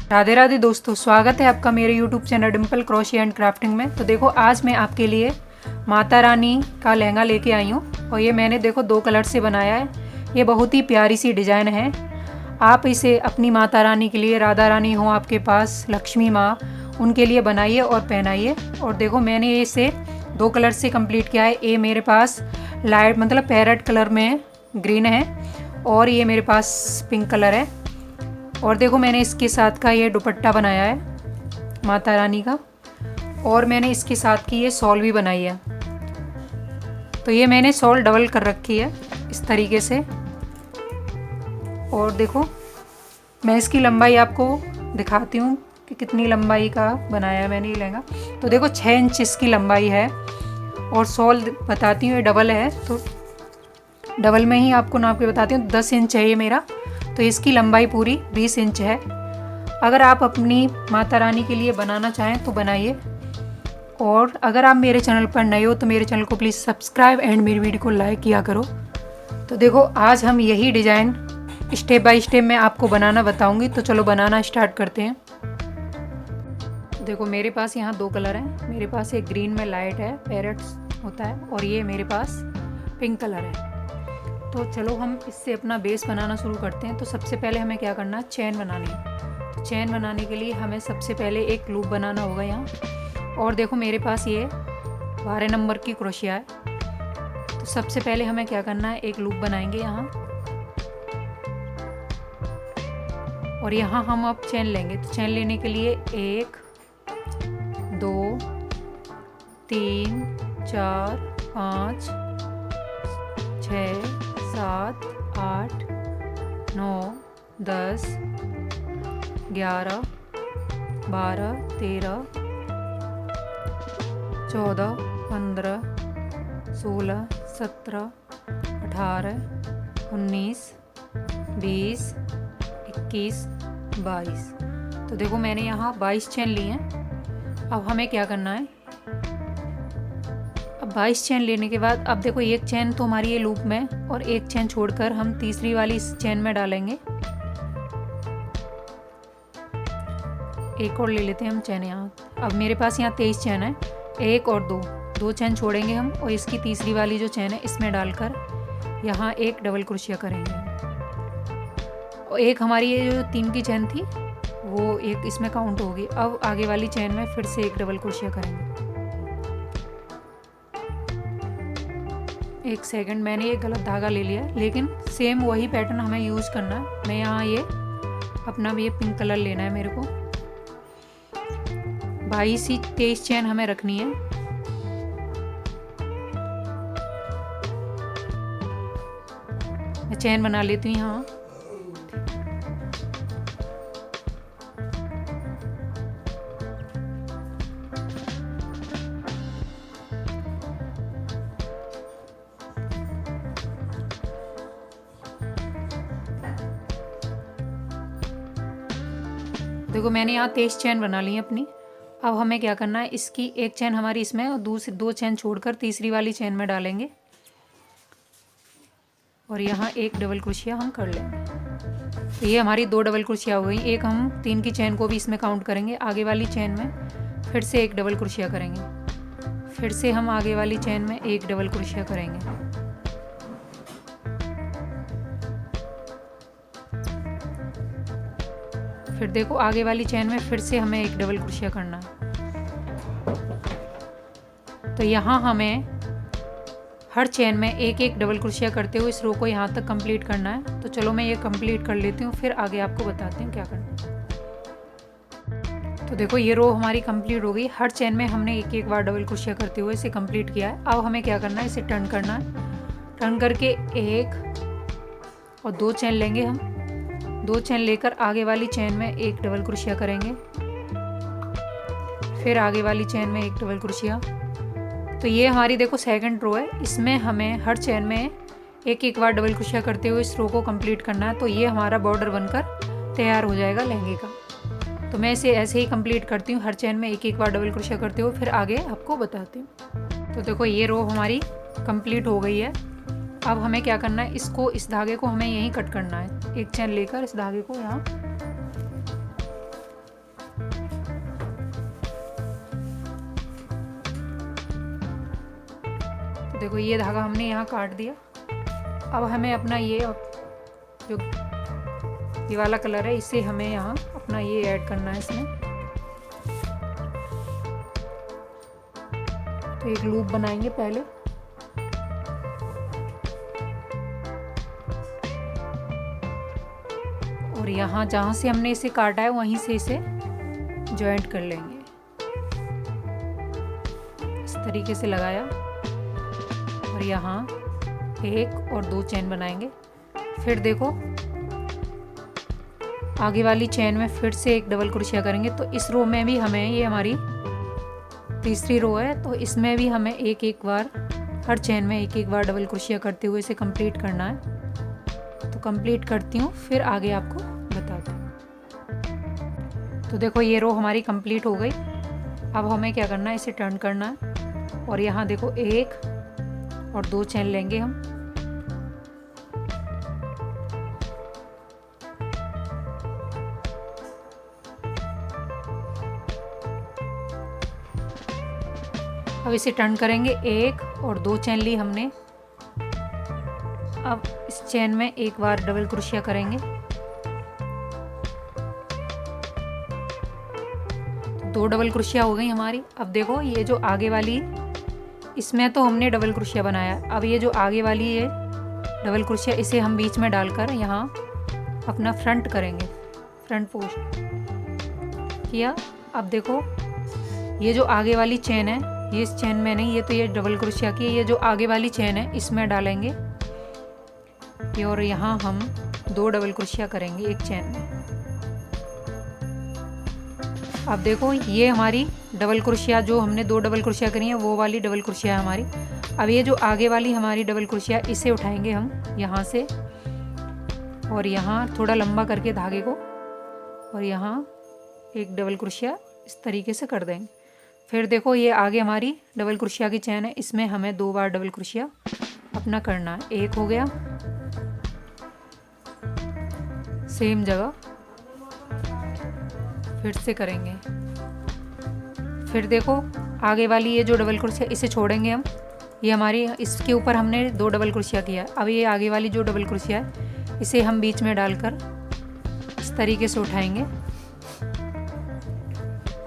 राधे राधे दोस्तों, स्वागत है आपका मेरे YouTube channel Dimple crochet and crafting में। तो देखो, आज मैं आपके लिए माता रानी का लहंगा लेके आई हूँ और ये मैंने देखो 2 कलर से बनाया है। ये बहुत ही प्यारी सी डिज़ाइन है। आप इसे अपनी माता रानी के लिए, राधा रानी हो आपके पास, लक्ष्मी माँ, उनके लिए बनाइए और पहनाइए। और देखो, मैंने इसे 2 कलर से कंप्लीट किया है। ये मेरे पास लाइट मतलब पैरेट कलर में ग्रीन है और ये मेरे पास पिंक कलर है। और देखो, मैंने इसके साथ का ये दुपट्टा बनाया है माता रानी का, और मैंने इसके साथ की ये शॉल भी बनाई है। तो ये मैंने शॉल डबल कर रखी है इस तरीके से। और देखो, मैं इसकी लंबाई आपको दिखाती हूँ कि कितनी लंबाई का बनाया है मैंने ये लहंगा। तो देखो, 6 इंच इसकी लंबाई है और शॉल बताती हूँ ये डबल है, तो डबल में ही आपको नाप के बताती हूँ। 10 इंच है ये मेरा, तो इसकी लंबाई पूरी 20 इंच है। अगर आप अपनी माता रानी के लिए बनाना चाहें तो बनाइए। और अगर आप मेरे चैनल पर नए हो तो मेरे चैनल को प्लीज़ सब्सक्राइब एंड मेरी वीडियो को लाइक किया करो। तो देखो, आज हम यही डिज़ाइन स्टेप बाय स्टेप मैं आपको बनाना बताऊंगी। तो चलो बनाना स्टार्ट करते हैं। देखो, मेरे पास यहाँ 2 कलर हैं। मेरे पास एक ग्रीन में लाइट है, पैरेट्स होता है, और ये मेरे पास पिंक कलर है। तो चलो हम इससे अपना बेस बनाना शुरू करते हैं। तो सबसे पहले हमें क्या करना है, चैन बनानी है। तो चैन बनाने के लिए हमें सबसे पहले एक लूप बनाना होगा यहाँ। और देखो, मेरे पास ये 12 नंबर की क्रोशिया है। तो सबसे पहले हमें क्या करना है, एक लूप बनाएंगे यहाँ, और यहाँ हम अब चैन लेंगे। तो चैन लेने के लिए 1 2 3 4 5 6 7 8 9 10 11 12 13 14 15 16 17 18 19 20 21 22। तो देखो, मैंने यहाँ 22 चैन ली हैं। अब हमें क्या करना है, अब 22 चैन लेने के बाद अब देखो, एक चैन तो हमारी ये लूप में, और एक चैन छोड़कर हम तीसरी वाली इस चैन में डालेंगे। एक और ले लेते हैं हम चैन यहाँ। अब मेरे पास यहाँ 23 चैन है। 1 और 2 चैन छोड़ेंगे हम, और इसकी तीसरी वाली जो चैन है इसमें डालकर यहाँ एक डबल क्रोशिया करेंगे। और एक हमारी ये जो 3 की चैन थी वो एक इसमें काउंट होगी। अब आगे वाली चैन में फिर से एक डबल क्रोशिया करेंगे। एक सेकंड, मैंने ये गलत धागा ले लिया, लेकिन सेम वही पैटर्न हमें यूज़ करना है। मैं यहाँ ये अपना भी ये पिंक कलर लेना है मेरे को। 23 चैन हमें रखनी है। मैं चैन बना लेती हूँ यहाँ। देखो, मैंने यहाँ 23 चैन बना ली है अपनी। अब हमें क्या करना है, इसकी एक चैन हमारी इसमें और दूसरी 2 चैन छोड़कर तीसरी वाली चैन में डालेंगे, और यहाँ एक डबल क्रोशिया हम कर लेंगे। तो ये हमारी 2 डबल क्रोशिया हो गई। एक हम 3 की चैन को भी इसमें काउंट करेंगे। आगे वाली चैन में फिर से एक डबल क्रोशिया करेंगे। फिर से हम आगे वाली चैन में एक डबल क्रोशिया करेंगे। फिर देखो, आगे वाली चैन में फिर से हमें एक डबल क्रोशिया करना है। तो यहाँ हमें हर चैन में एक एक डबल क्रोशिया करते हुए इस रो को यहाँ तक कंप्लीट करना है। तो चलो, मैं ये कंप्लीट कर लेती हूँ, फिर आगे आपको बताती हूँ क्या करना है। तो देखो, ये रो हमारी कंप्लीट हो गई। हर चैन में हमने एक एक बार डबल क्रोशिया करते हुए इसे कंप्लीट किया है। अब हमें क्या करना है, इसे टर्न करना है। टर्न करके 1 और 2 चैन लेंगे हम। 2 चैन लेकर आगे वाली चैन में एक डबल क्रोशिया करेंगे, फिर आगे वाली चैन में एक डबल क्रोशिया। तो ये हमारी देखो सेकंड रो है। इसमें हमें हर चैन में एक एक बार डबल क्रोशिया करते हुए इस रो को कंप्लीट करना है। तो ये हमारा बॉर्डर बनकर तैयार हो जाएगा लहंगे का। तो मैं इसे ऐसे ही कंप्लीट करती हूँ, हर चैन में एक एक बार डबल क्रोशिया करते हुए, फिर आगे आपको बताती हूँ। तो देखो, ये रो हमारी कंप्लीट हो गई है। अब हमें क्या करना है, इसको, इस धागे को हमें यहीं कट करना है। एक चैन लेकर इस धागे को यहाँ देखो ये धागा हमने यहाँ काट दिया। अब हमें अपना ये जो ये वाला कलर है इसे हमें यहाँ अपना ये ऐड करना है इसमें। तो एक लूप बनाएंगे पहले, और यहाँ जहाँ से हमने इसे काटा है वहीं से इसे जॉइंट कर लेंगे। इस तरीके से लगाया और यहाँ 1 और 2 चेन बनाएंगे। फिर देखो आगे वाली चेन में फिर से एक डबल क्रोशिया करेंगे। तो इस रो में भी हमें, ये हमारी तीसरी रो है, तो इसमें भी हमें एक एक बार, हर चेन में एक एक बार डबल क्रोशिया करते हुए इसे कंप्लीट करना है। तो कंप्लीट करती हूँ, फिर आगे आपको बताती हूँ। तो देखो ये रो हमारी कंप्लीट हो गई। अब हमें क्या करना है, इसे टर्न करना है और यहाँ देखो 1 और 2 चेन लेंगे हम। अब इसे टर्न करेंगे, 1 और 2 चेन ली हमने। अब इस चेन में एक बार डबल क्रोशिया करेंगे। तो 2 डबल क्रोशिया हो गई हमारी। अब देखो ये जो आगे वाली, इसमें तो हमने डबल क्रोशिया बनाया। अब ये जो आगे वाली है डबल क्रोशिया, इसे हम बीच में डालकर यहाँ अपना फ्रंट करेंगे, फ्रंट पोस्ट किया। अब देखो ये जो आगे वाली चेन है, ये इस चेन में नहीं, ये तो ये डबल क्रोशिया की, ये जो आगे वाली चेन है इसमें डालेंगे और यहाँ हम 2 डबल क्रोशिया करेंगे एक चेन में। अब देखो ये हमारी डबल क्रोशिया, जो हमने 2 डबल क्रोशिया करी है वो वाली डबल क्रोशिया है हमारी। अब ये जो आगे वाली हमारी डबल क्रोशिया, इसे उठाएंगे हम यहाँ से और यहाँ थोड़ा लंबा करके धागे को, और यहाँ एक डबल क्रोशिया इस तरीके से कर देंगे। फिर देखो ये आगे हमारी डबल क्रोशिया की चेन है, इसमें हमें 2 बार डबल क्रोशिया अपना करना है। एक हो गया, सेम जगह फिर से करेंगे। फिर देखो आगे वाली ये जो डबल क्रोशिया, इसे छोड़ेंगे हम। ये हमारी, इसके ऊपर हमने 2 डबल क्रोशिया किया। अब ये आगे वाली जो डबल क्रोशिया है इसे हम बीच में डालकर इस तरीके से उठाएंगे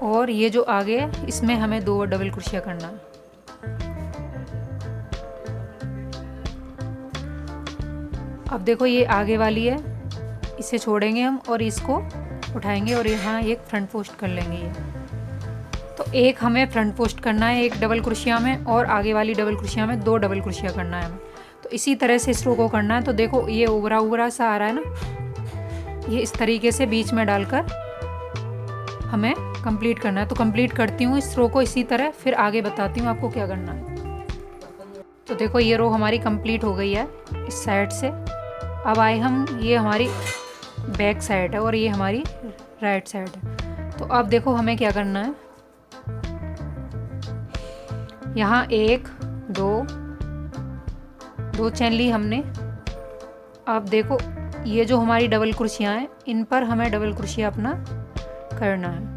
और ये जो आगे है इसमें हमें 2 डबल क्रोशिया करना है। अब देखो ये आगे वाली है, इसे छोड़ेंगे हम और इसको उठाएंगे और यहाँ एक फ्रंट पोस्ट कर लेंगे। ये तो एक हमें फ्रंट पोस्ट करना है एक डबल क्रोशिया में, और आगे वाली डबल क्रोशिया में 2 डबल क्रोशिया करना है हमें। तो इसी तरह से इस रो को करना है। तो देखो ये उभरा उभरा सा आ रहा है ना, ये इस तरीके से बीच में डालकर हमें कंप्लीट करना है। तो कंप्लीट करती हूँ इस रो को इसी तरह, फिर आगे बताती हूँ आपको क्या करना है। तो देखो ये रो हमारी कंप्लीट हो गई है इस साइड से। अब आए हम, ये हमारी बैक साइड है और ये हमारी राइट साइड है। तो अब देखो हमें क्या करना है, यहाँ 1 2 चेन ली हमने। अब देखो ये जो हमारी डबल क्रोशिया हैं, इन पर हमें डबल क्रोशिया अपना करना है।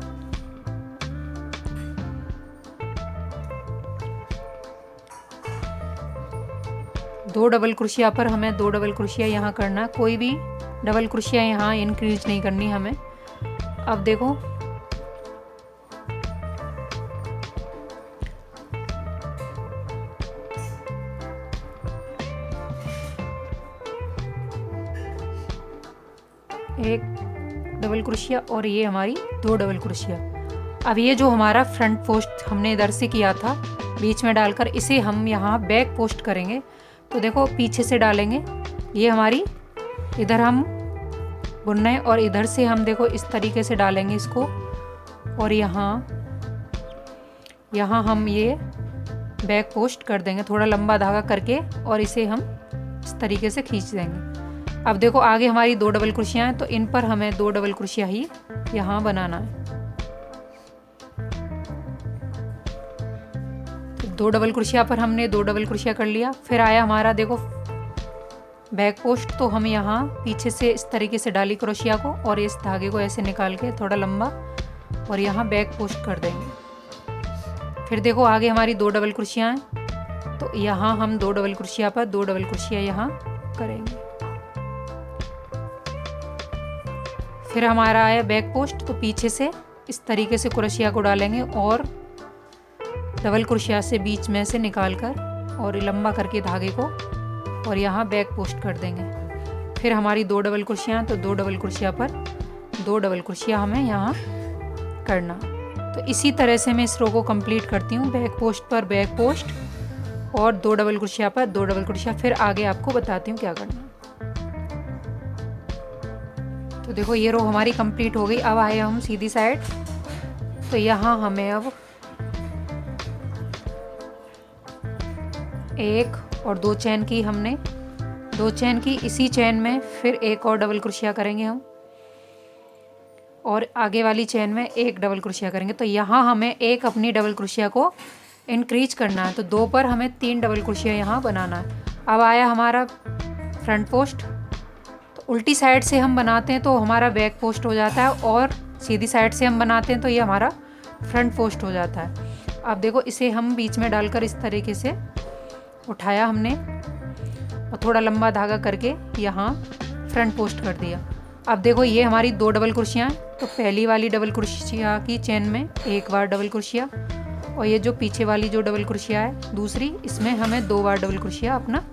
दो डबल क्रोशिया पर हमें 2 डबल क्रोशिया यहाँ करना है। कोई भी डबल क्रोशिया यहाँ इंक्रीज नहीं करनी हमें। अब देखो एक डबल क्रोशिया और ये हमारी 2 डबल क्रोशिया। अब ये जो हमारा फ्रंट पोस्ट हमने इधर से किया था बीच में डालकर, इसे हम यहाँ बैक पोस्ट करेंगे। तो देखो पीछे से डालेंगे, ये हमारी इधर हम बुनना है और इधर से हम देखो इस तरीके से डालेंगे इसको, और यहाँ हम ये बैक पोस्ट कर देंगे थोड़ा लंबा धागा करके, और इसे हम इस तरीके से खींच देंगे। अब देखो आगे हमारी 2 डबल क्रोशिया हैं, तो इन पर हमें 2 डबल क्रोशिया ही यहाँ बनाना है। तो 2 डबल क्रोशिया पर हमने 2 डबल क्रोशिया कर लिया। फिर आया हमारा देखो बैक पोस्ट, तो हम यहाँ पीछे से इस तरीके से डाली क्रोशिया को और इस धागे को ऐसे निकाल के थोड़ा लंबा, और यहाँ बैक पोस्ट कर देंगे। फिर देखो आगे हमारी 2 डबल क्रोशिया हैं, तो यहाँ हम 2 डबल क्रोशिया पर 2 डबल क्रोशिया यहाँ करेंगे। फिर हमारा आया बैक पोस्ट, तो पीछे से इस तरीके से क्रोशिया को डालेंगे और डबल क्रोशिया से बीच में से निकाल कर और लंबा करके धागे को और यहाँ बैक पोस्ट कर देंगे। फिर हमारी 2 डबल क्रोशिया, तो 2 डबल क्रोशिया पर 2 डबल क्रोशिया हमें यहाँ करना। तो इसी तरह से मैं इस रो को कंप्लीट करती हूँ, बैक पोस्ट पर बैक पोस्ट और 2 डबल क्रोशिया पर 2 डबल क्रोशिया। फिर आगे आपको बताती हूँ क्या करना। तो देखो ये रो हमारी कंप्लीट हो गई। अब आए हम सीधी साइड, तो यहाँ हमें अब 1 और 2 चेन की, हमने 2 चेन की, इसी चेन में फिर 1 और डबल क्रोशिया करेंगे हम और आगे वाली चेन में 1 डबल क्रोशिया करेंगे। तो यहाँ हमें 1 अपनी डबल क्रोशिया को इंक्रीज करना है, तो 2 पर हमें 3 डबल क्रोशिया यहाँ बनाना है। अब आया हमारा फ्रंट पोस्ट, तो उल्टी साइड से हम बनाते हैं तो हमारा बैक पोस्ट हो जाता है और सीधी साइड से हम बनाते हैं तो ये हमारा फ्रंट पोस्ट हो जाता है। अब देखो इसे हम बीच में डालकर इस तरीके से उठाया हमने और थोड़ा लंबा धागा करके यहाँ फ्रंट पोस्ट कर दिया। अब देखो ये हमारी 2 डबल क्रोशिया हैं, तो पहली वाली डबल क्रोशिया की चेन में 1 बार डबल क्रोशिया और ये जो पीछे वाली जो डबल क्रोशिया है दूसरी, इसमें हमें 2 बार डबल क्रोशिया अपना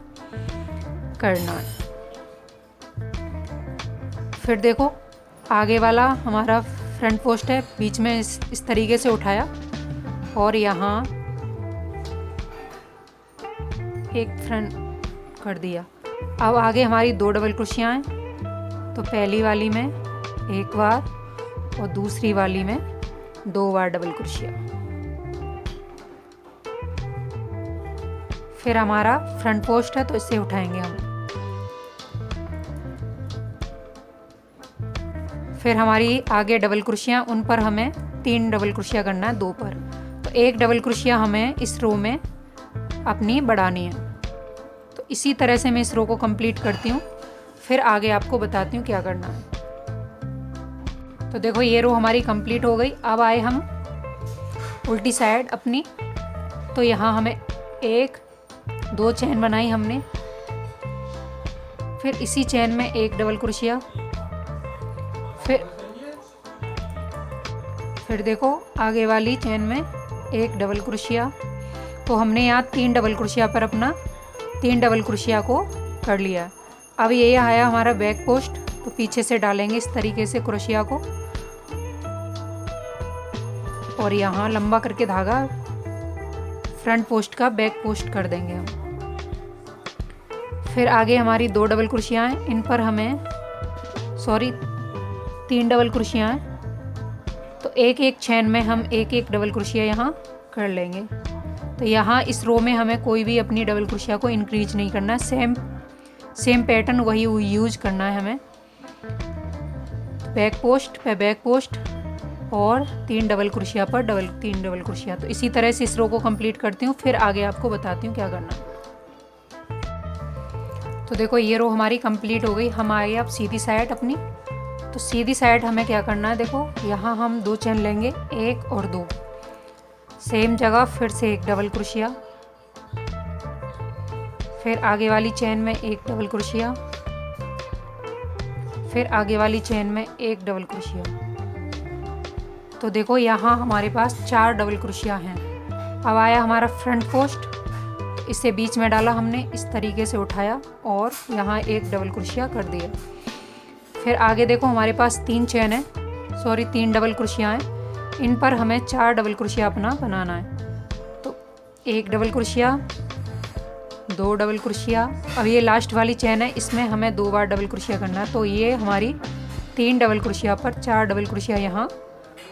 करना है। फिर देखो आगे वाला हमारा फ्रंट पोस्ट है, बीच में इस तरीके से उठाया और यहाँ एक फ्रंट कर दिया। अब आगे हमारी 2 डबल क्रोशिया हैं, तो पहली वाली में 1 बार और दूसरी वाली में 2 बार डबल क्रोशिया। फिर हमारा फ्रंट पोस्ट है तो इसे उठाएंगे हम। फिर हमारी आगे डबल क्रोशिया, उन पर हमें 3 डबल क्रोशिया करना है 2 पर, तो 1 डबल क्रोशिया हमें इस रो में अपनी बढ़ानी है। तो इसी तरह से मैं इस रो को कंप्लीट करती हूँ, फिर आगे आपको बताती हूँ क्या करना है। तो देखो ये रो हमारी कंप्लीट हो गई। अब आए हम उल्टी साइड अपनी, तो यहाँ हमें 1-2 चेन बनाई हमने, फिर इसी चेन में 1 डबल क्रोशिया, फिर देखो आगे वाली चेन में 1 डबल क्रोशिया। तो हमने यहाँ 3 डबल क्रोशिया पर अपना 3 डबल क्रोशिया को कर लिया। अब ये आया हमारा बैक पोस्ट, तो पीछे से डालेंगे इस तरीके से क्रोशिया को और यहाँ लंबा करके धागा फ्रंट पोस्ट का बैक पोस्ट कर देंगे हम। फिर आगे हमारी 2 डबल क्रोशिया हैं, इन पर हमें 3 डबल क्रोशिया हैं, तो 1-1 चेन में हम 1-1 डबल क्रोशिया यहाँ कर लेंगे। तो यहाँ इस रो में हमें कोई भी अपनी डबल क्रोशिया को इंक्रीज नहीं करना है, सेम पैटर्न वही यूज करना है हमें। बैक पोस्ट पे बैक पोस्ट और 3 डबल क्रोशिया पर 3 डबल क्रोशिया। तो इसी तरह से इस रो को कंप्लीट करती हूँ, फिर आगे आपको बताती हूँ क्या करना है। तो देखो ये रो हमारी कंप्लीट हो गई। हम आए अब सीधी साइड अपनी, तो सीधी साइड हमें क्या करना है, देखो यहाँ हम 2 चेन लेंगे, 1 और 2, सेम जगह फिर से 1 डबल क्रोशिया, फिर आगे वाली चेन में 1 डबल क्रोशिया, फिर आगे वाली चेन में 1 डबल क्रोशिया। तो देखो यहाँ हमारे पास 4 डबल क्रोशिया हैं। अब आया हमारा फ्रंट पोस्ट, तो इसे बीच में डाला हमने, इस तरीके से उठाया और यहाँ 1 डबल क्रोशिया कर दिया। फिर आगे देखो हमारे पास 3 चेन है, 3 डबल क्रोशिया हैं, इन पर हमें 4 डबल क्रोशिया अपना बनाना है। तो 1 डबल क्रोशिया, 2 डबल क्रोशिया, अब ये लास्ट वाली चेन है, इसमें हमें 2 बार डबल क्रोशिया करना है। तो ये हमारी 3 डबल क्रोशिया पर 4 डबल क्रोशिया यहाँ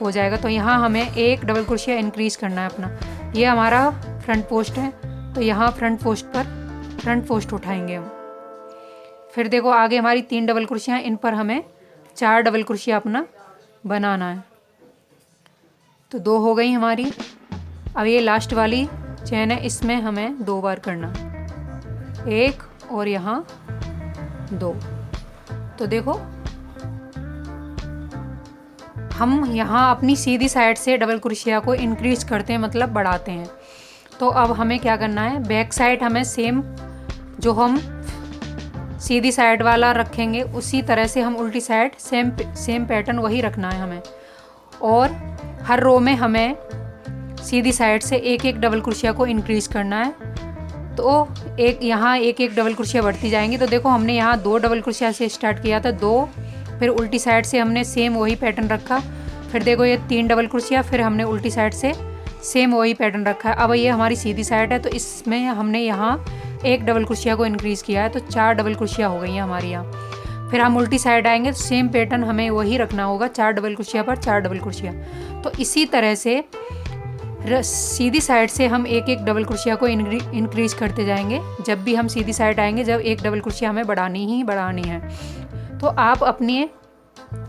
हो जाएगा। तो यहाँ हमें 1 डबल क्रोशिया इंक्रीज करना है अपना। ये हमारा फ्रंट पोस्ट है, तो यहाँ फ्रंट पोस्ट पर फ्रंट पोस्ट उठाएंगे हम। फिर देखो आगे हमारी 3 डबल क्रोशिया, इन पर हमें 4 डबल क्रोशिया अपना बनाना है। तो 2 हो गई हमारी। अब ये लास्ट वाली चेन है, इसमें हमें 2 बार करना, 1 और यहाँ 2। तो देखो हम यहाँ अपनी सीधी साइड से डबल क्रोशिया को इंक्रीज करते हैं, मतलब बढ़ाते हैं। तो अब हमें क्या करना है, बैक साइड हमें सेम जो हम सीधी साइड वाला रखेंगे उसी तरह से हम उल्टी साइड सेम पैटर्न वही रखना है हमें। और हर रो में हमें सीधी साइड से एक एक डबल क्रोशिया को इंक्रीज करना है। तो एक यहाँ एक एक डबल क्रोशिया बढ़ती जाएंगी। तो देखो हमने यहाँ 2 डबल क्रोशिया से स्टार्ट किया था, 2, फिर उल्टी साइड से हमने सेम वही पैटर्न रखा, फिर देखो ये 3 डबल क्रोशिया, फिर हमने उल्टी साइड से सेम वही पैटर्न रखा है। अब ये हमारी सीधी साइड है तो इसमें हमने यहाँ एक डबल क्रोशिया को इंक्रीज़ किया है, तो 4 डबल क्रोशिया हो गई हैं हमारी यहाँ। फिर हम उल्टी साइड आएंगे तो सेम पैटर्न हमें वही रखना होगा, 4 डबल क्रोशिया पर 4 डबल क्रोशिया। तो इसी तरह से सीधी साइड से हम एक एक डबल क्रोशिया को इंक्रीज करते जाएंगे। जब भी हम सीधी साइड आएंगे, जब एक डबल क्रोशिया हमें बढ़ानी ही बढ़ानी है। तो आप अपने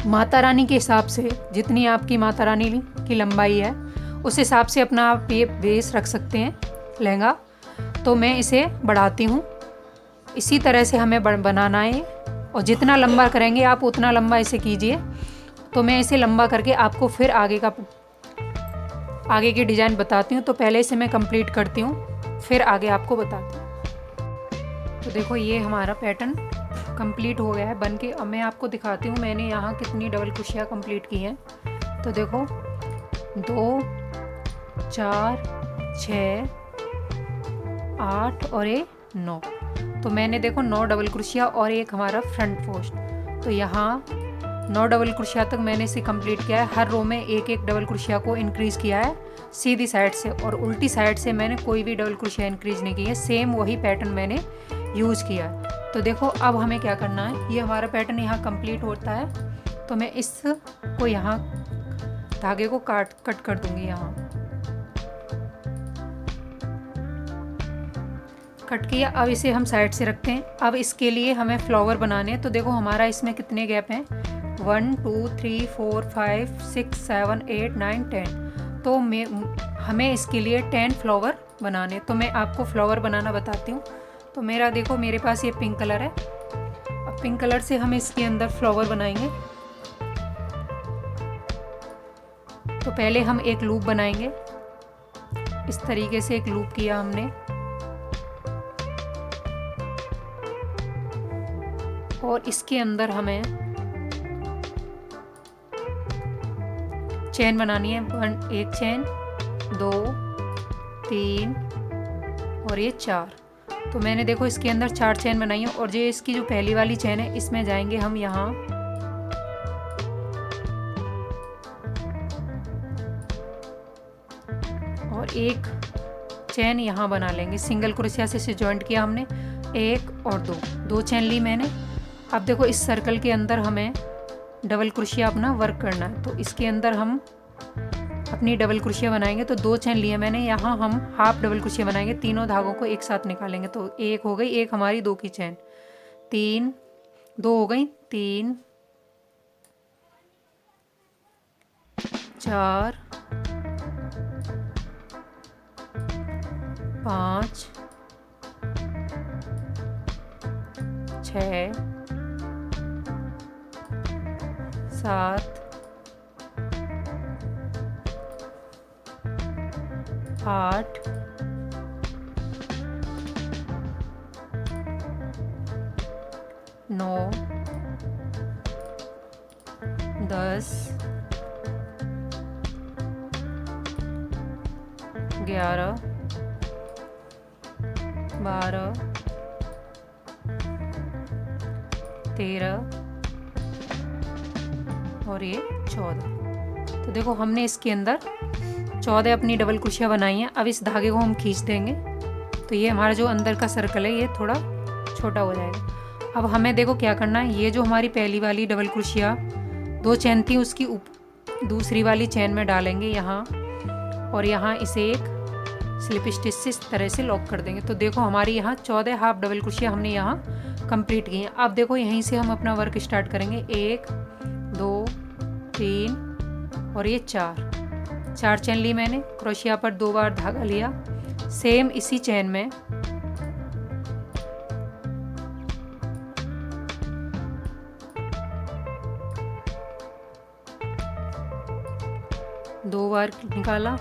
माता रानी के हिसाब से, जितनी आपकी माता रानी की लंबाई है उस हिसाब से अपना आप ये बेस रख सकते हैं लहंगा। तो मैं इसे बढ़ाती हूँ, इसी तरह से हमें बनाना है। और जितना लंबा करेंगे आप उतना लंबा इसे कीजिए। तो मैं इसे लंबा करके आपको फिर आगे की डिज़ाइन बताती हूँ। तो पहले इसे मैं कंप्लीट करती हूँ, फिर आगे आपको बताती हूँ। तो देखो ये हमारा पैटर्न कंप्लीट हो गया है बन के। अब मैं आपको दिखाती हूँ मैंने यहाँ कितनी डबल क्रोशिया कंप्लीट की हैं। तो देखो 2, 4, 6, 8 और 9। तो मैंने देखो 9 डबल क्रोशिया और एक हमारा फ्रंट पोस्ट। तो यहाँ 9 डबल क्रोशिया तक मैंने इसे कंप्लीट किया है। हर रो में एक एक डबल क्रोशिया को इंक्रीज़ किया है सीधी साइड से, और उल्टी साइड से मैंने कोई भी डबल क्रोशिया इंक्रीज़ नहीं की है, सेम वही पैटर्न मैंने यूज़ किया है। तो देखो अब हमें क्या करना है, ये हमारा पैटर्न यहाँ कंप्लीट होता है। तो मैं इसको यहाँ धागे को कट कर दूँगी, यहाँ कट किया। अब इसे हम साइड से रखते हैं। अब इसके लिए हमें फ्लावर बनाने हैं। तो देखो हमारा इसमें कितने गैप हैं, 1 2 3 4 5 6 7 8 9 10। तो हमें इसके लिए 10 फ्लावर बनाने। तो मैं आपको फ्लावर बनाना बताती हूँ। तो देखो मेरे पास ये पिंक कलर है। अब पिंक कलर से हम इसके अंदर फ्लावर बनाएंगे। तो पहले हम एक लूप बनाएंगे, इस तरीके से एक लूप किया हमने। और इसके अंदर हमें चेन बनानी है, 1 चेन, 2, 3 और ये 4। तो मैंने देखो इसके अंदर 4 चेन बनाई है। और ये इसकी जो पहली वाली चेन है इसमें जाएंगे हम यहाँ, और एक चेन यहाँ बना लेंगे। सिंगल क्रोशिया से इसे जॉइंट किया हमने, 1 और 2 चेन ली मैंने। अब देखो इस सर्कल के अंदर हमें डबल क्रोशिया अपना वर्क करना है। तो इसके अंदर हम अपनी डबल क्रोशिया बनाएंगे। तो 2 चेन लिए मैंने, यहाँ हम हाफ डबल क्रोशिया बनाएंगे, तीनों धागों को एक साथ निकालेंगे। तो 1 हो गई, एक हमारी 2 की चेन, 3, 2 हो गई, 3, 4, 5, 6, 7, 8, 9, 10, 11, 12, 13 और ये 14। तो देखो हमने इसके अंदर 14 अपनी डबल क्रोशिया बनाई हैं। अब इस धागे को हम खींच देंगे। तो ये हमारा जो अंदर का सर्कल है ये थोड़ा छोटा हो जाएगा। अब हमें देखो क्या करना है, ये जो हमारी पहली वाली डबल क्रोशिया 2 चेन थी उसकी दूसरी वाली चेन में डालेंगे यहाँ, और यहाँ इसे एक स्लिप स्टिच से इस तरह से लॉक कर देंगे। तो देखो हमारी यहाँ 14 हाफ डबल क्रोशिया हमने यहाँ कंप्लीट की हैं। अब देखो यहीं से हम अपना वर्क स्टार्ट करेंगे, 1 2 3 और ये 4 चेन ली मैंने, क्रोशिया पर 2 बार धागा लिया, सेम इसी चेन में दो बार निकाला,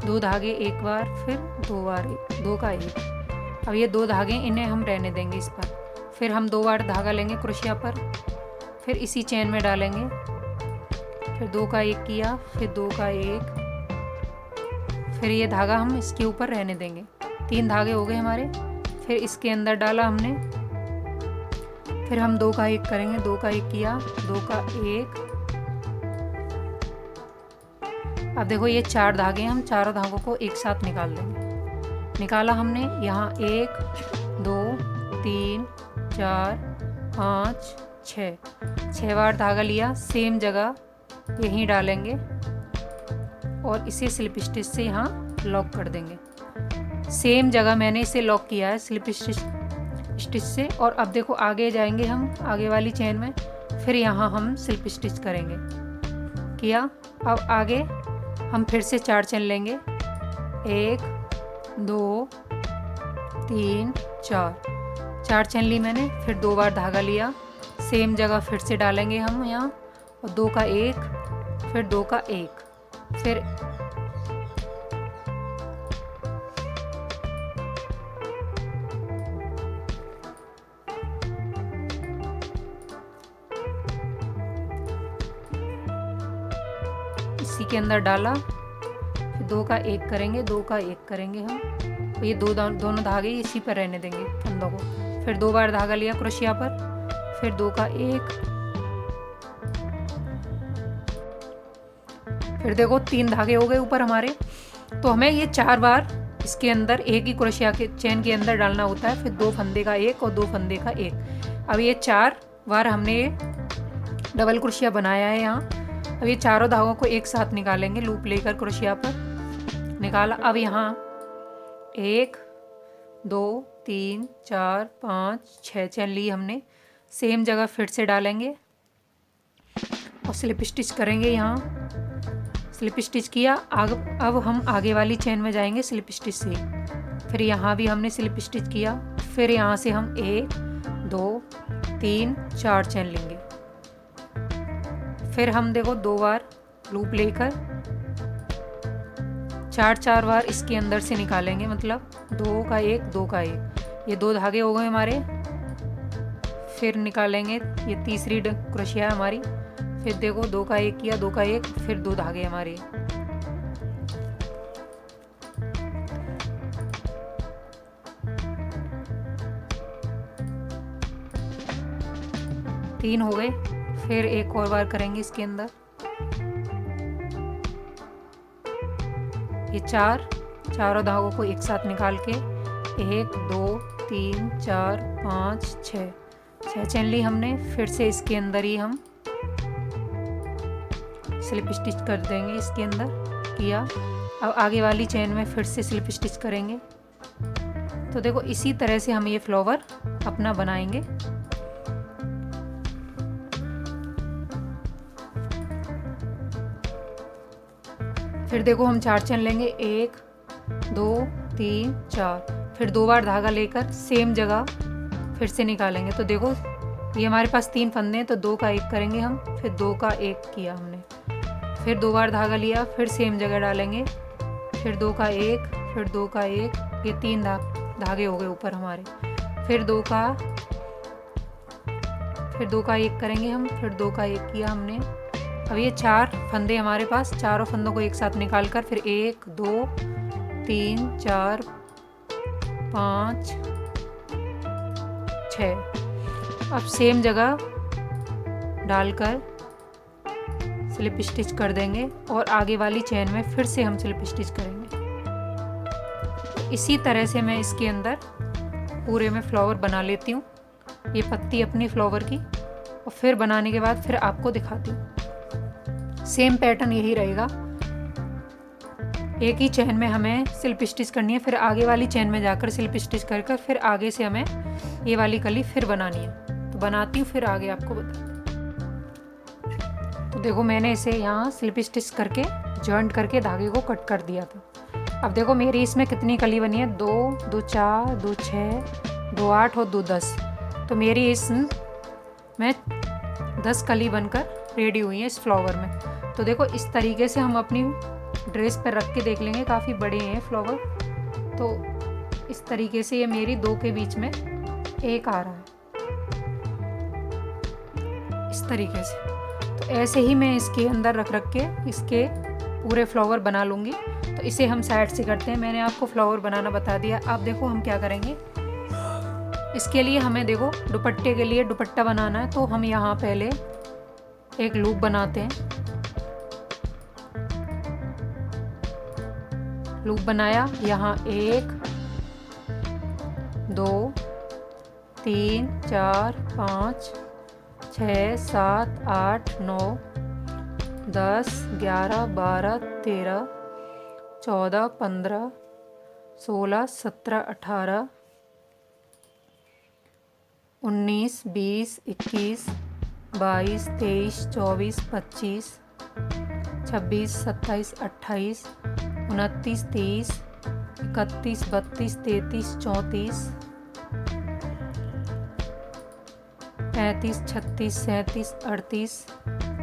2 धागे एक बार, फिर 2 बार, 2 का 1। अब ये 2 धागे इन्हें हम रहने देंगे इस पर। फिर हम 2 बार धागा लेंगे क्रोशिया पर, फिर इसी चेन में डालेंगे, फिर 2 का 1 किया, फिर 2 का 1, फिर ये धागा हम इसके ऊपर रहने देंगे। 3 धागे हो गए हमारे। फिर इसके अंदर डाला हमने, फिर हम 2 का 1 करेंगे, 2 का 1 किया, 2 का 1। अब देखो ये 4 धागे, हम चारों धागों को एक साथ निकाल देंगे। निकाला हमने, यहाँ 1 2 3 4 5 6 बार धागा लिया, सेम जगह यहीं डालेंगे और इसे स्लिप स्टिच से यहाँ लॉक कर देंगे। सेम जगह मैंने इसे लॉक किया है स्लिप स्टिच से। और अब देखो आगे जाएंगे हम, आगे वाली चेन में, फिर यहाँ हम स्लिप स्टिच करेंगे। किया। अब आगे हम फिर से 4 चेन लेंगे, 1 2 3 4 चेन ली मैंने। फिर 2 बार धागा लिया, सेम जगह फिर से डालेंगे हम यहाँ, और 2 का 1, फिर 2 का 1, फिर इसी के अंदर डाला, फिर 2 का 1 करेंगे, 2 का 1 करेंगे हम। तो ये दोनों धागे इसी पर रहने देंगे फंदों को। फिर 2 बार धागा लिया क्रोशिया पर, फिर 2 का 1, फिर देखो 3 धागे हो गए ऊपर हमारे। तो हमें ये 4 बार इसके अंदर एक ही क्रोशिया के चेन के अंदर डालना होता है, फिर 2 फंदे का 1 और 2 फंदे का 1। अब ये 4 बार हमने ये डबल क्रोशिया बनाया है यहाँ। अब ये चारों धागों को एक साथ निकालेंगे, लूप लेकर क्रोशिया पर निकाला। अब यहाँ 1 2 3 4 5 6 चेन ली हमने, सेम जगह फिर से डालेंगे और स्लिप स्टिच करेंगे। यहाँ स्लिप स्टिच किया। अब हम आगे वाली चेन में जाएंगे स्लिप स्टिच से। फिर यहाँ भी हमने स्लिप स्टिच किया। फिर यहाँ से हम 1 2 3 4 चेन लेंगे। फिर हम देखो 2 बार लूप लेकर 4 बार इसके अंदर से निकालेंगे, मतलब 2 का 1 2 का 1। ये 2 धागे हो गए हमारे। फिर निकालेंगे, ये तीसरी क्रोशिया है हमारी। फिर देखो 2 का 1 किया, 2 का 1, फिर 2 धागे हमारे। तीन हो गए। फिर एक और बार करेंगे इसके अंदर। ये चारों धागों को एक साथ निकाल के 1 2 3 4 5 6 चेन ली हमने। फिर से इसके अंदर ही हम स्लिप स्टिच कर देंगे इसके अंदर। किया। अब आगे वाली चेन में फिर से स्लिप स्टिच करेंगे। तो देखो इसी तरह से हम ये फ्लावर अपना बनाएंगे। फिर देखो हम 4 चेन लेंगे, 1 2 3 4। फिर 2 बार धागा लेकर सेम जगह फिर से निकालेंगे। तो देखो ये हमारे पास 3 फंदे हैं, तो 2 का 1 करेंगे हम। फिर 2 का 1 किया हमने। फिर 2 बार धागा लिया, फिर सेम जगह डालेंगे। फिर 2 का 1, फिर 2 का 1। ये 3 धागे हो गए ऊपर हमारे। फिर 2 का 1 करेंगे हम। फिर 2 का 1 किया हमने। अब ये 4 फंदे हमारे पास, चारों फंदों को एक साथ निकाल कर फिर 1 2 3 4 5 6। अब सेम जगह डालकर स्लिप स्टिच कर देंगे और आगे वाली चेन में फिर से हम स्लिप स्टिच करेंगे। इसी तरह से मैं इसके अंदर पूरे में फ्लावर बना लेती हूँ, ये पत्ती अपनी फ्लावर की। और फिर बनाने के बाद फिर आपको दिखाती हूँ। सेम पैटर्न यही रहेगा। एक ही चेन में हमें स्लिप स्टिच करनी है, फिर आगे वाली चेन में जाकर स्लिप स्टिच कर कर फिर आगे से हमें ये वाली कली फिर बनानी है। तो बनाती हूँ, फिर आगे आपको बताती हूँ। तो देखो मैंने इसे यहाँ स्लिप स्टिच करके जॉइंट करके धागे को कट कर दिया था। अब देखो मेरी इसमें कितनी कली बनी है, 2 2 4 2 6 2 8 और 2 10। तो मेरी इसमें 10 कली बनकर रेडी हुई है इस फ्लावर में। तो देखो इस तरीके से हम अपनी ड्रेस पर रख के देख लेंगे, काफ़ी बड़े हैं फ्लावर। तो इस तरीके से ये मेरी 2 के बीच में एक आ रहा है, इस तरीके से। तो ऐसे ही मैं इसके अंदर रख के इसके पूरे फ्लावर बना लूँगी। तो इसे हम साइड से करते हैं। मैंने आपको फ्लावर बनाना बता दिया। अब देखो हम क्या करेंगे। इसके लिए हमें देखो दुपट्टे के लिए दुपट्टा बनाना है। तो हम यहाँ पहले एक लूप बनाते हैं। लूप बनाया, यहाँ 1 2 3 4 5 6 7 8 9 10 11 12 13 14 15 16 17 18 19 20 21 22 23 24 25 26 27 28 29 30 31 32 33 34 35 36 37 38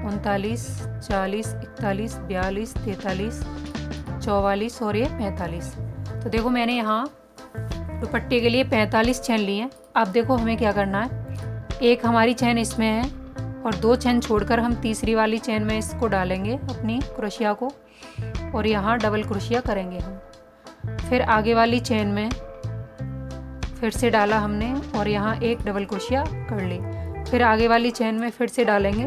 39 40 41 42 43 44 और ये 45। तो देखो मैंने यहाँ दुपट्टे के लिए 45 चैन लिए हैं। अब देखो हमें क्या करना है। एक हमारी चैन इसमें है और 2 चैन छोड़कर हम तीसरी वाली चैन में इसको डालेंगे अपनी क्रोशिया को, और यहाँ डबल क्रोशिया करेंगे हम। फिर आगे वाली चैन में फिर से डाला हमने और यहाँ एक डबल क्रोशिया कर ली। फिर आगे वाली चैन में फिर से डालेंगे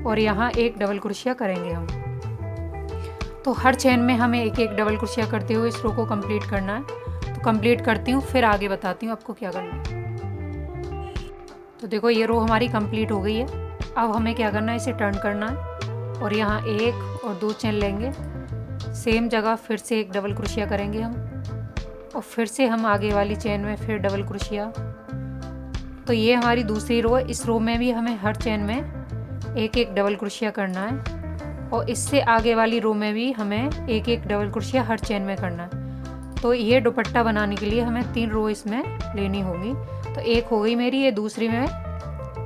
और यहाँ एक डबल क्रोशिया करेंगे हम। तो हर चैन में हमें एक एक डबल क्रोशिया करते हुए इस रो को कंप्लीट करना है। तो कंप्लीट करती हूँ, फिर आगे बताती हूँ आपको क्या करना है। तो देखो ये रो हमारी कंप्लीट हो गई है। अब हमें क्या करना है, इसे टर्न करना है और यहाँ 1 और 2 चैन लेंगे। सेम जगह फिर से एक डबल क्रोशिया करेंगे हम, और फिर से हम आगे वाली चैन में फिर डबल क्रोशिया। तो ये हमारी दूसरी रो है। इस रो में भी हमें हर चैन में एक एक डबल क्रोशिया करना है, और इससे आगे वाली रो में भी हमें एक एक डबल क्रोशिया हर चैन में करना है। तो ये दुपट्टा बनाने के लिए हमें 3 रो इसमें लेनी होगी। तो एक हो गई मेरी, ये दूसरी में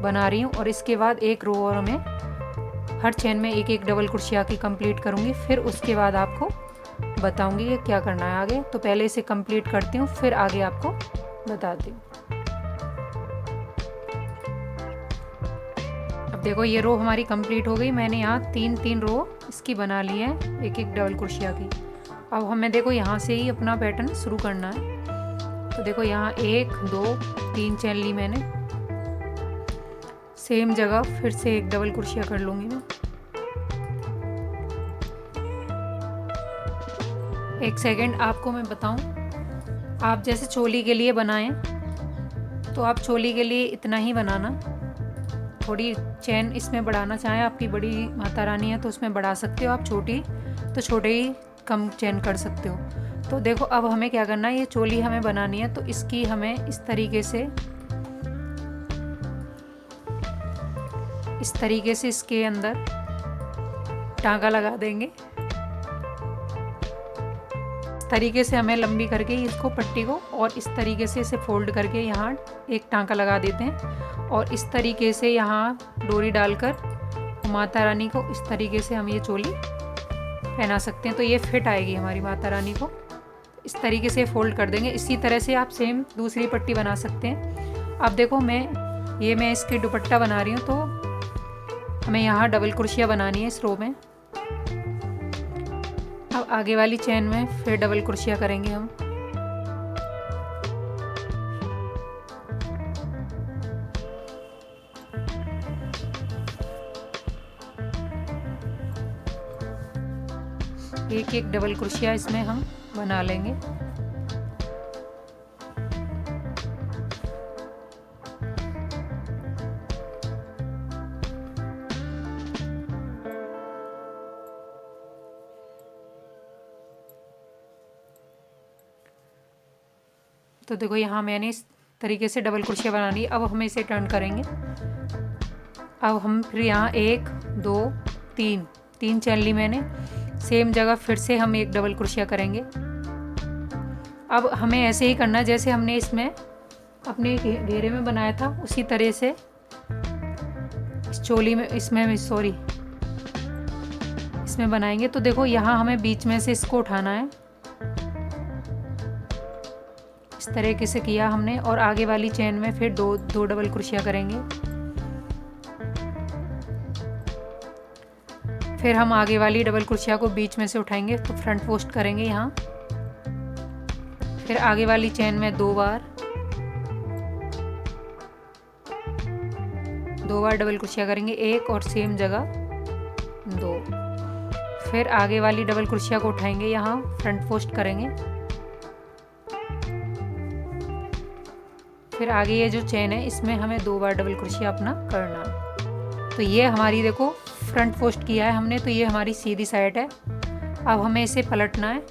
बना रही हूँ, और इसके बाद एक रो और हमें हर चैन में एक एक डबल क्रोशिया की कंप्लीट करूँगी। फिर उसके बाद आपको बताऊँगी कि क्या करना है आगे। तो पहले इसे कंप्लीट करती हूँ, फिर आगे आपको बताती हूँ। अब देखो ये रो हमारी कंप्लीट हो गई। मैंने यहाँ 3 रो इसकी बना ली है, एक एक डबल क्रोशिया की। अब हमें देखो यहाँ से ही अपना पैटर्न शुरू करना है। तो देखो यहाँ 1 2 3 चैन ली मैंने। सेम जगह फिर से एक डबल क्रोशिया कर लूँगी मैं। एक सेकंड आपको मैं बताऊं, आप जैसे चोली के लिए बनाएं तो आप चोली के लिए इतना ही बनाना। थोड़ी चैन इसमें बढ़ाना चाहें, आपकी बड़ी माता रानी है तो उसमें बढ़ा सकते हो, आप छोटी तो छोटे ही कम चैन कर सकते हो। तो देखो अब हमें क्या करना है, ये चोली हमें बनानी है। तो इसकी हमें इस तरीके से इसके अंदर टांका लगा देंगे। इस तरीके से हमें लंबी करके इसको पट्टी को, और इस तरीके से इसे फोल्ड करके यहाँ एक टांका लगा देते हैं, और इस तरीके से यहाँ डोरी डालकर माता रानी को इस तरीके से हम ये चोली पहना सकते हैं। तो ये फिट आएगी हमारी माता रानी को। इस तरीके से फोल्ड कर देंगे। इसी तरह से आप सेम दूसरी पट्टी बना सकते हैं। अब देखो मैं इसके दुपट्टा बना रही हूँ। तो हमें यहाँ डबल क्रोशिया बनानी है इस रो में। अब आगे वाली चैन में फिर डबल क्रोशिया करेंगे हम। एक एक डबल क्रोशिया इसमें हम बना लेंगे। तो देखो यहाँ मैंने इस तरीके से डबल क्रोशिया बना ली। अब हमें इसे टर्न करेंगे। अब हम फिर यहाँ 1 2 3 चैन ली मैंने। सेम जगह फिर से हम एक डबल क्रोशिया करेंगे। अब हमें ऐसे ही करना जैसे हमने इसमें अपने घेरे में बनाया था, उसी तरह से इस चोली में इस इसमें बनाएंगे। तो देखो यहाँ हमें बीच में से इसको उठाना है, इस तरीके से किया हमने। और आगे वाली चेन में फिर दो डबल क्रोशिया करेंगे। फिर हम आगे वाली डबल क्रोशिया को बीच में से उठाएंगे तो फ्रंट पोस्ट करेंगे यहाँ। फिर आगे वाली चेन में दो बार डबल क्रोशिया करेंगे, एक और सेम जगह दो। फिर आगे वाली डबल क्रोशिया को उठाएंगे, यहाँ फ्रंट पोस्ट करेंगे। फिर आगे ये जो चेन है इसमें हमें दो बार डबल क्रोशिया अपना करना है। तो ये हमारी देखो फ्रंट पोस्ट किया है हमने, तो ये हमारी सीधी साइड है। अब हमें इसे पलटना है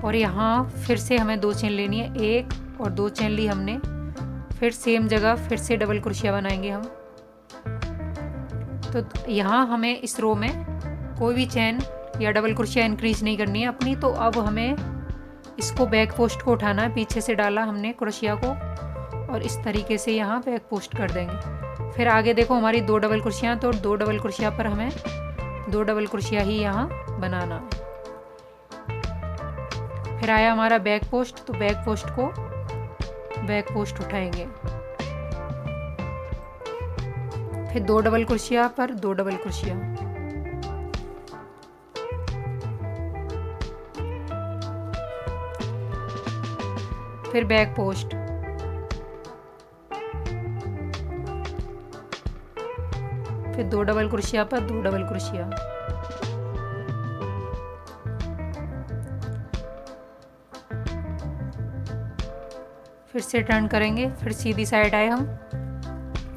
और यहाँ फिर से हमें दो चेन लेनी है, एक और दो चेन ली हमने। फिर सेम जगह फिर से डबल क्रोशिया बनाएंगे हम। तो यहाँ हमें इस रो में कोई भी चेन या डबल क्रोशिया इंक्रीज नहीं करनी है अपनी। तो अब हमें इसको बैक पोस्ट को उठाना है, पीछे से डाला हमने क्रोशिया को और इस तरीके से यहाँ बैक पोस्ट कर देंगे। फिर आगे देखो हमारी दो डबल क्रोशिया, तो दो डबल क्रोशिया पर हमें दो डबल क्रोशिया ही यहाँ बनाना है। फिर आया हमारा बैक पोस्ट, तो बैक पोस्ट को बैक पोस्ट उठाएंगे। फिर दो डबल क्रोशिया पर दो डबल क्रोशिया, फिर बैक पोस्ट, फिर दो डबल क्रोशिया पर दो डबल क्रोशिया, फिर से टर्न करेंगे। फिर सीधी साइड आए हम,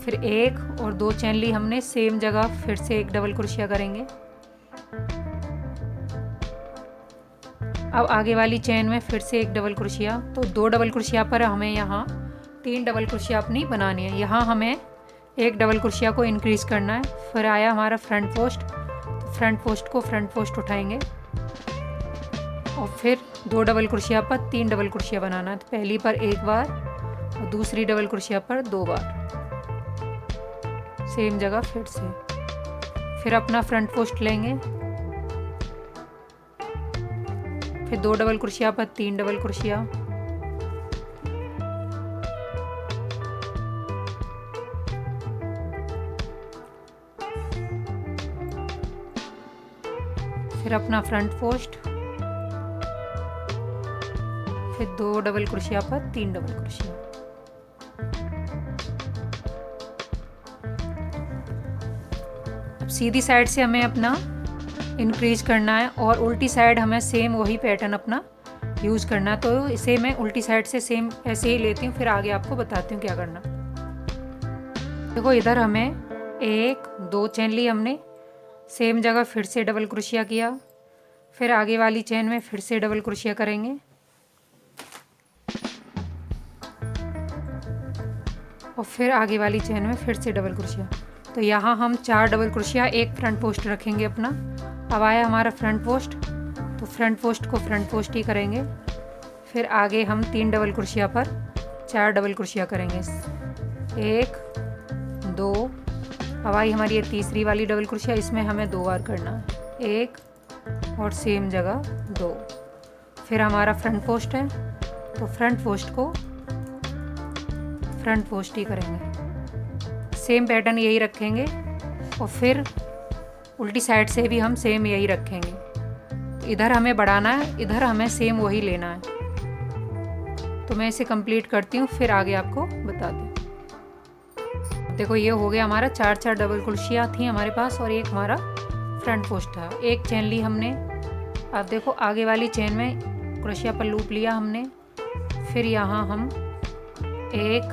फिर एक और दो चेन ली हमने, सेम जगह फिर से एक डबल क्रोशिया करेंगे। अब आगे वाली चेन में फिर से एक डबल क्रोशिया, तो दो डबल क्रोशिया पर हमें यहाँ तीन डबल क्रोशिया अपनी बनानी है। यहाँ हमें एक डबल क्रोशिया को इंक्रीज करना है। फिर आया हमारा फ्रंट पोस्ट, तो फ्रंट पोस्ट को फ्रंट पोस्ट उठाएंगे और फिर दो डबल क्रोशिया पर तीन डबल क्रोशिया बनाना है। तो पहली पर एक बार और दूसरी डबल क्रोशिया पर दो बार, सेम जगह फिर से। फिर अपना फ्रंट पोस्ट लेंगे, फिर दो डबल क्रोशिया पर तीन डबल क्रोशिया, फिर अपना फ्रंट पोस्ट, फिर दो डबल क्रोशिया पर तीन डबल क्रोशिया। अब सीधी साइड से हमें अपना इंक्रीज करना है और उल्टी साइड हमें सेम वही पैटर्न अपना यूज़ करना है। तो इसे मैं उल्टी साइड से सेम ऐसे ही लेती हूँ, फिर आगे आपको बताती हूँ क्या करना। देखो इधर हमें एक दो चेन ली हमने, सेम जगह फिर से डबल क्रोशिया किया। फिर आगे वाली चेन में फिर से डबल क्रोशिया करेंगे और फिर आगे वाली चेन में फिर से डबल क्रोशिया। तो यहाँ हम चार डबल क्रोशिया एक फ्रंट पोस्ट रखेंगे अपना। अब आया हमारा फ्रंट पोस्ट, तो फ्रंट पोस्ट को फ्रंट पोस्ट ही करेंगे। फिर आगे हम तीन डबल क्रोशिया पर चार डबल क्रोशिया करेंगे, एक दो। अब आई हमारी ये तीसरी वाली डबल क्रोशिया, इसमें हमें दो बार करना है, एक और सेम जगह दो। फिर हमारा फ्रंट पोस्ट है, तो फ्रंट पोस्ट को फ्रंट पोस्ट ही करेंगे, सेम पैटर्न यही रखेंगे। और फिर उल्टी साइड से भी हम सेम यही रखेंगे। तो इधर हमें बढ़ाना है, इधर हमें सेम वही लेना है। तो मैं इसे कंप्लीट करती हूँ, फिर आगे आपको बताती हूँ। देखो ये हो गया हमारा चार चार डबल क्रोशिया थी हमारे पास और एक हमारा फ्रंट पोस्ट था। एक चेन ली हमने। अब देखो आगे वाली चेन में क्रोशिया पर लूप लिया हमने। फिर यहाँ हम एक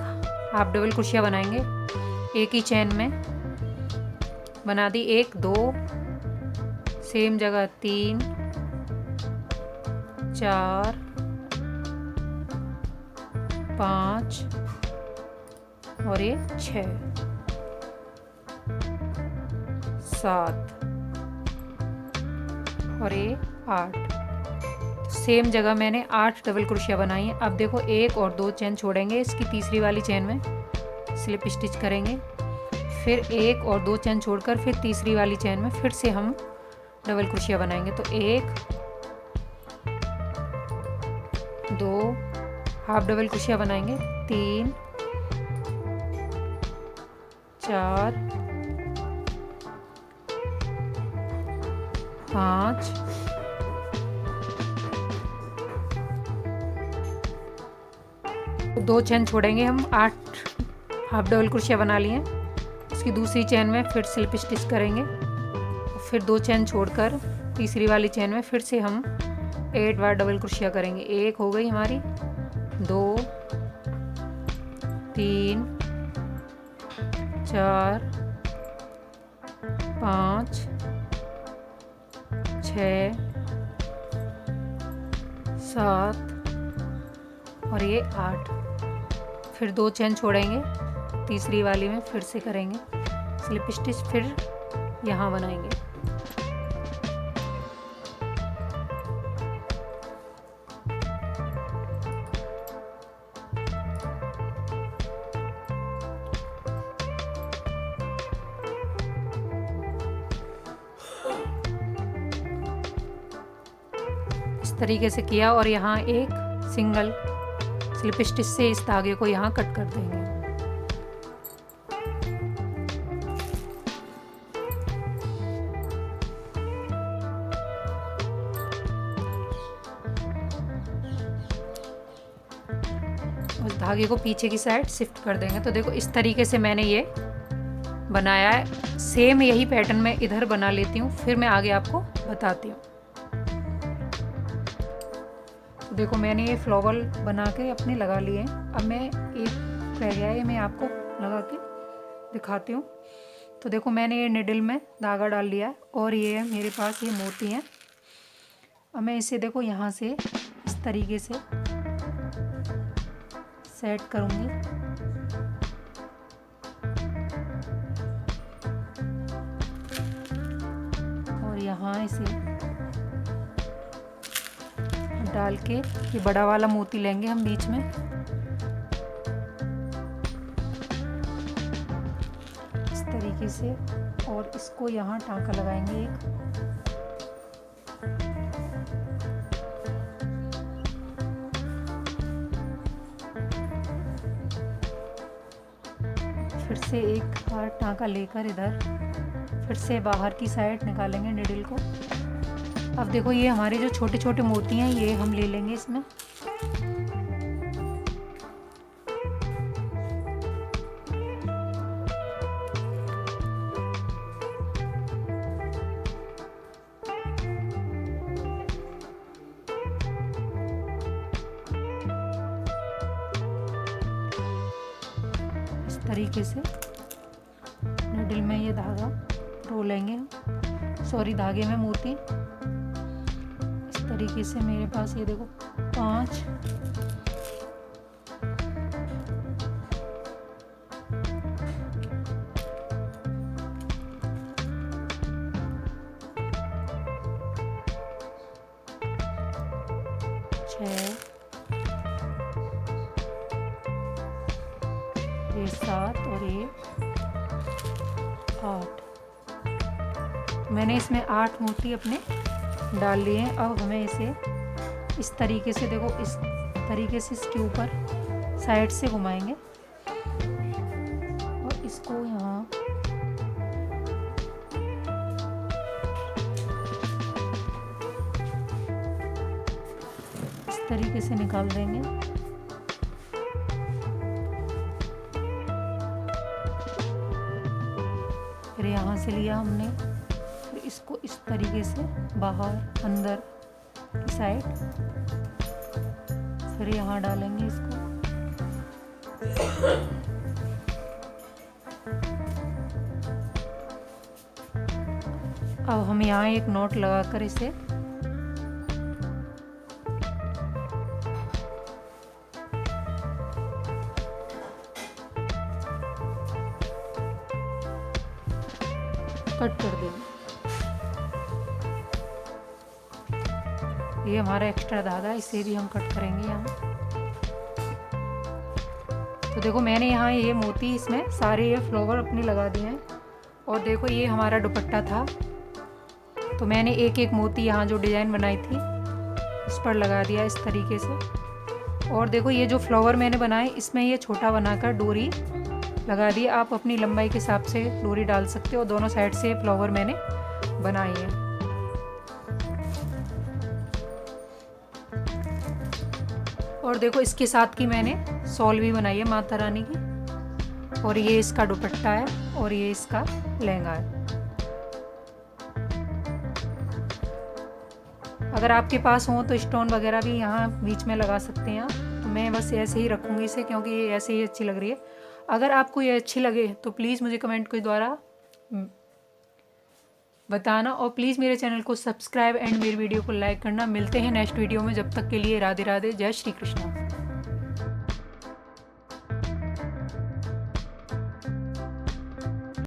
हाफ डबल क्रोशिया बनाएंगे, एक ही चेन में बना दी, एक दो, सेम जगह तीन चार पाँच और ये 6 7 और ये 8। सेम जगह मैंने 8 डबल क्रोशिया बनाई है। अब देखो एक और दो चेन छोड़ेंगे, इसकी तीसरी वाली चेन में स्लिप स्टिच करेंगे। फिर एक और दो चेन छोड़कर फिर तीसरी वाली चेन में फिर से हम डबल क्रोशिया बनाएंगे। तो 1 2 हाफ डबल क्रोशिया बनाएंगे, 3 4 5 2 चेन छोड़ेंगे हम, 8 हाफ डबल क्रोशिया बना लिए। उसकी दूसरी चेन में फिर स्लिप स्टिच करेंगे, फिर 2 चेन छोड़कर तीसरी वाली चेन में फिर से हम 8 बार डबल क्रोशिया करेंगे। 1 हो गई हमारी, 2 3 4 5 6 7 और ये 8। फिर 2 चेन छोड़ेंगे, तीसरी वाली में फिर से करेंगे स्लिप स्टिच, फिर यहाँ बनाएंगे। इस तरीके से किया और यहाँ एक सिंगल स्लिप स्टिच से इस धागे को यहाँ कट कर देंगे। उस धागे को पीछे की साइड शिफ्ट कर देंगे। तो देखो इस तरीके से मैंने ये बनाया है। सेम यही पैटर्न मैं इधर बना लेती हूँ, फिर मैं आगे आपको बताती हूँ। तो देखो मैंने ये फ्लावर बना के अपने लगा लिए हैं। अब मैं एक रह गया है, मैं आपको लगा के दिखाती हूँ। तो देखो मैंने ये निडल में धागा डाल लिया है और ये मेरे पास ये मोती हैं। अब मैं इसे देखो यहाँ से इस तरीके से सेट करूँगी। और यहाँ इसे डाल के ये बड़ा वाला मोती लेंगे हम बीच में, इस तरीके से, और इसको यहाँ टांका लगाएंगे एक। फिर से एक बार टांका लेकर इधर फिर से बाहर की साइड निकालेंगे निडल को। अब देखो ये हमारे जो छोटे छोटे मोती हैं ये हम ले लेंगे इसमें। इस तरीके से निडल में ये धागा रोलेंगे हम, सॉरी धागे में मोती। इस तरीके से मेरे पास ये देखो 5 6 ये 7 और ये 8। मैंने इसमें 8 मोती अपने डाल लिए हैं। अब हमें इसे इस तरीके से देखो, इस तरीके से इसके ऊपर साइड से घुमाएंगे और इसको यहाँ इस तरीके से निकाल देंगे। फिर यहाँ से लिया हमने, फिर इसको इस तरीके से बाहर अंदर की साइड, फिर यहाँ डालेंगे इसको। अब हम यहाँ एक नॉट लगाकर इसे कट कर देंगे। ये हमारा एक्स्ट्रा धागा है, इसे भी हम कट करेंगे यहाँ। तो देखो मैंने यहाँ ये मोती इसमें सारे ये फ्लावर अपने लगा दिए हैं। और देखो ये हमारा दुपट्टा था, तो मैंने एक एक मोती यहाँ जो डिज़ाइन बनाई थी उस पर लगा दिया इस तरीके से। और देखो ये जो फ्लावर मैंने बनाए इसमें ये छोटा बनाकर डोरी लगा दी। आप अपनी लंबाई के हिसाब से डोरी डाल सकते हो। दोनों साइड से फ्लावर मैंने बनाई है। और देखो इसके साथ की मैंने शॉल भी बनाई है माता रानी की। और ये इसका दुपट्टा है और ये इसका लहंगा है। अगर आपके पास हो तो स्टोन वगैरह भी यहाँ बीच में लगा सकते हैं। तो मैं बस ऐसे ही रखूँगी इसे, क्योंकि ये ऐसे ही अच्छी लग रही है। अगर आपको ये अच्छी लगे तो प्लीज़ मुझे कमेंट के द्वारा बताना, और प्लीज़ मेरे चैनल को सब्सक्राइब एंड मेरी वीडियो को लाइक करना। मिलते हैं नेक्स्ट वीडियो में, जब तक के लिए राधे राधे, जय श्री कृष्ण।